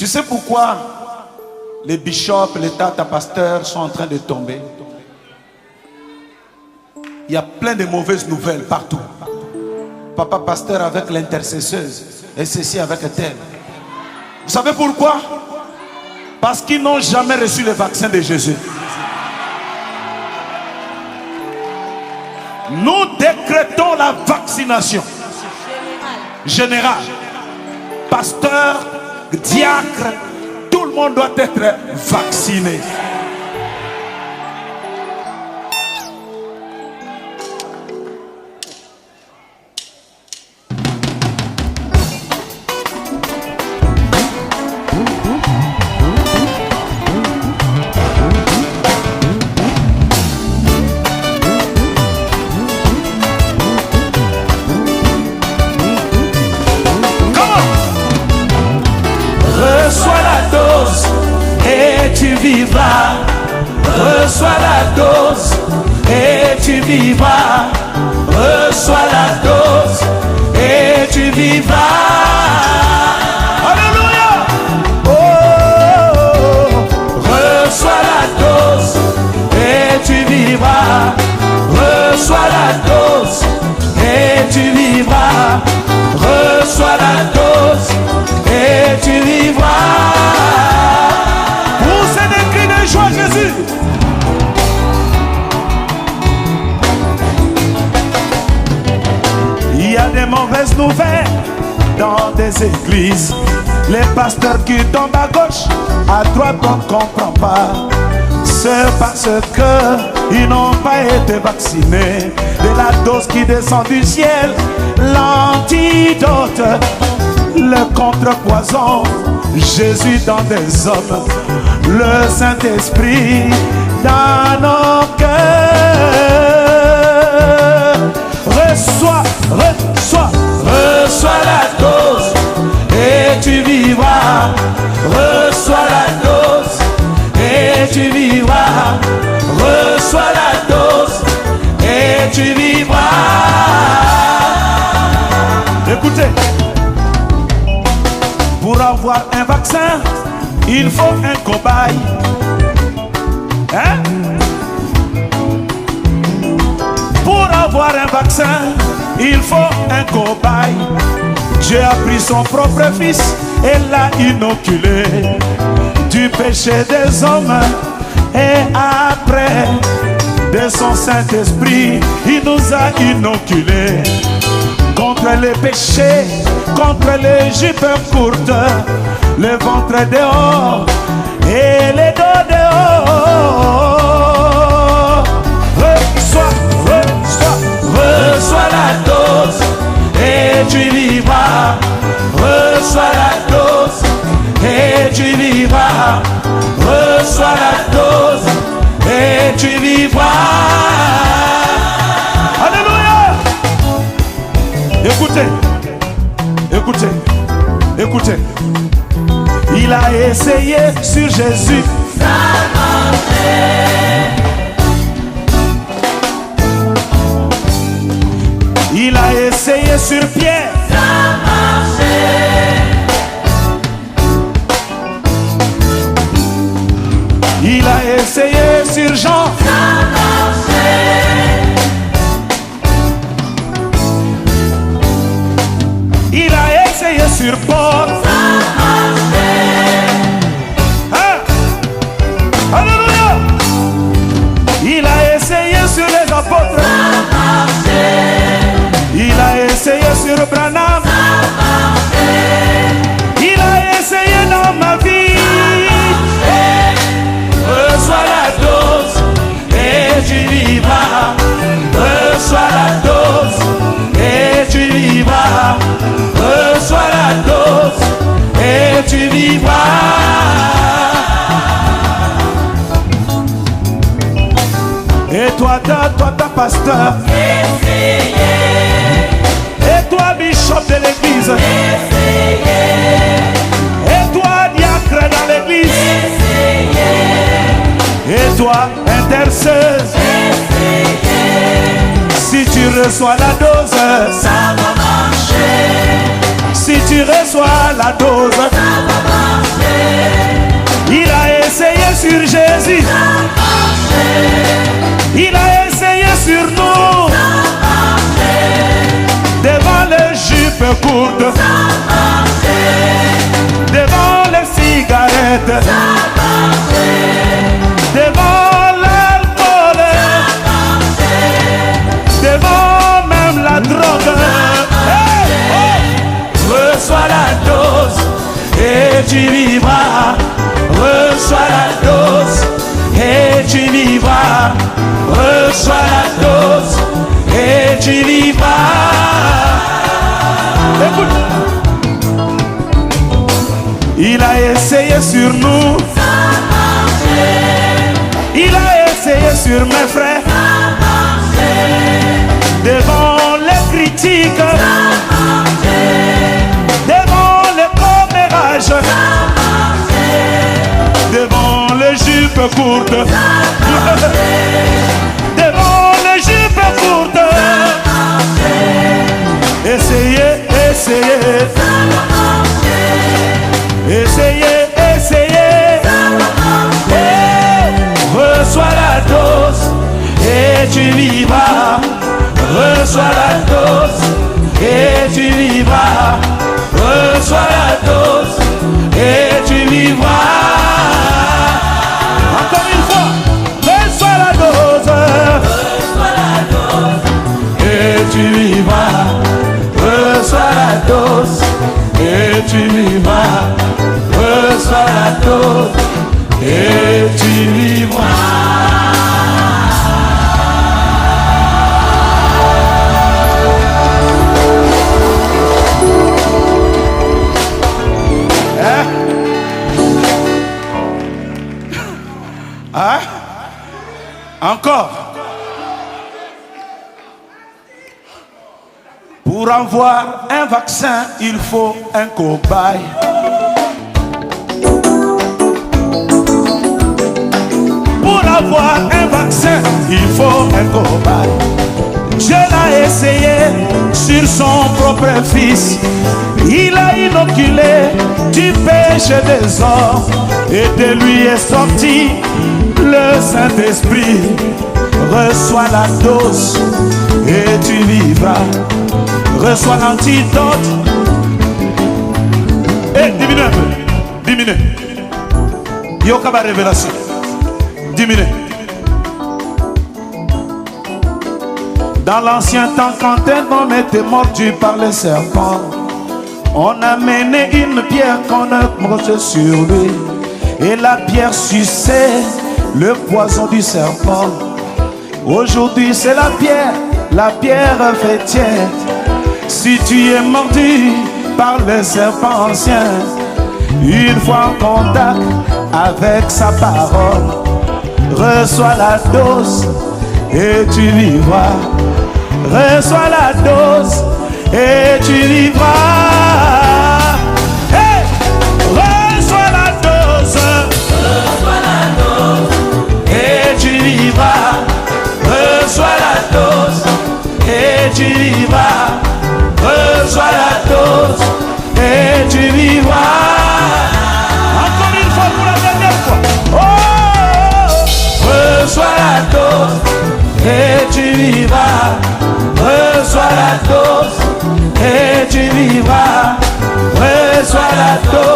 Tu sais pourquoi les bishops, les tata pasteurs sont en train de tomber? Il y a plein de mauvaises nouvelles partout. Papa pasteur avec l'intercesseuse et ceci avec tel. Vous savez pourquoi? Parce qu'ils n'ont jamais reçu le vaccin de Jésus. Nous décrétons la vaccination générale. Pasteur, diacre, tout le monde doit être vacciné. Reçois la dose et tu vivras. Reçois la dose et tu vivras. Alléluia. Oh, reçois la dose et tu vivras. Reçois la dose et tu vivras. Reçois la dose et tu vivras. Poussez des cris de joie, Jésus. Il y a des mauvaises nouvelles dans des églises. Les pasteurs qui tombent à gauche, à droite on ne comprend pas. C'est parce qu'ils n'ont pas été vaccinés de la dose qui descend du ciel. L'antidote, le contrepoison, Jésus dans des hommes, le Saint-Esprit dans nos cœurs. Reçois, reçois, reçois la dose et tu vivras. Reçois la dose et tu vivras. Reçois la dose et tu vivras. Écoutez, pour avoir un vaccin, il faut un cobaye. Hein? Pour avoir un vaccin, il faut un cobaye. Dieu a pris son propre fils et l'a inoculé du péché des hommes. Et après, de son Saint-Esprit, il nous a inoculés contre les péchés, contre les jupes courtes, le ventre dehors et les dos dehors. Reçois, reçois, reçois la dose et tu vivras. Reçois la dose et tu vivras. Reçois la dose et tu vivras. Alléluia. Écoutez, écoutez, écoutez. Il a essayé sur Jésus. Ça marchait. Il a essayé sur Pierre. Ça marchait. Il a essayé sur Jean. Ça marchait. Il a essayé sur Paul. Ça marchait. Hein? Alléluia. Il a essayé sur les apôtres. Ça marchait. Il a essayé sur Branham. Ça marchait. Il a essayé dans ma vie. Reçois la dose et tu vivras. Reçois la dose et tu vivras. Reçois la dose et tu vivras. Et toi, ta pasteur, essayez. Et toi, bishop de l'église, essayez. Et toi, diacre dans l'église, essayez. Et toi, intercesseuse, essayez. Si tu reçois la dose, ça va marcher. Si tu reçois la dose, ça va marcher. courte, devant les cigarettes, devant l'alcool, devant même la drogue. Reçois la dose et tu vivras. Reçois la dose et tu vivras. Reçois la dose et tu vivras. Écoute. Il a essayé sur nous. Il a essayé sur mes frères. Devant les critiques, devant les commérages, devant les jupes courtes, devant les jupes courtes. Essayez, essayez, essayez, essayez. Reçois la dose et tu vivras. Reçois la dose et tu vivras. Reçois la dose et tu vivras. Encore une fois, reçois la dose. Reçois la dose et tu vivras. Reçois la dose et tu vivras. Reçois la dose et tu vivras. Hein? Encore. Pour avoir un vaccin, il faut un cobaye. Pour avoir un vaccin, il faut un cobaye. Dieu l'a essayé sur son propre fils. Il a inoculé du péché des hommes et de lui est sorti le Saint-Esprit. Reçois la dose et tu vivras. Reçois l'antidote. Et diminue un peu. Diminue. Yokaba révélation. Diminue. Dans l'ancien temps, quand un homme était mordu par les serpents, on a mené une pierre qu'on a posée sur lui. Et la pierre suçait le poison du serpent. Aujourd'hui c'est la pierre fait tiède. Si tu es mordu par le serpent ancien, une fois en contact avec sa parole, reçois la dose et tu vivras. Reçois la dose et tu vivras. Hey! Reçois la dose. Reçois la dose et tu vivras. Reçois la dose et tu vivras. Reçois la dose et tu vivras. Encore une fois pour la dernière fois. Oh! Reçois la dose et tu vivras. Reçois la dose et tu vivras. Reçois la dose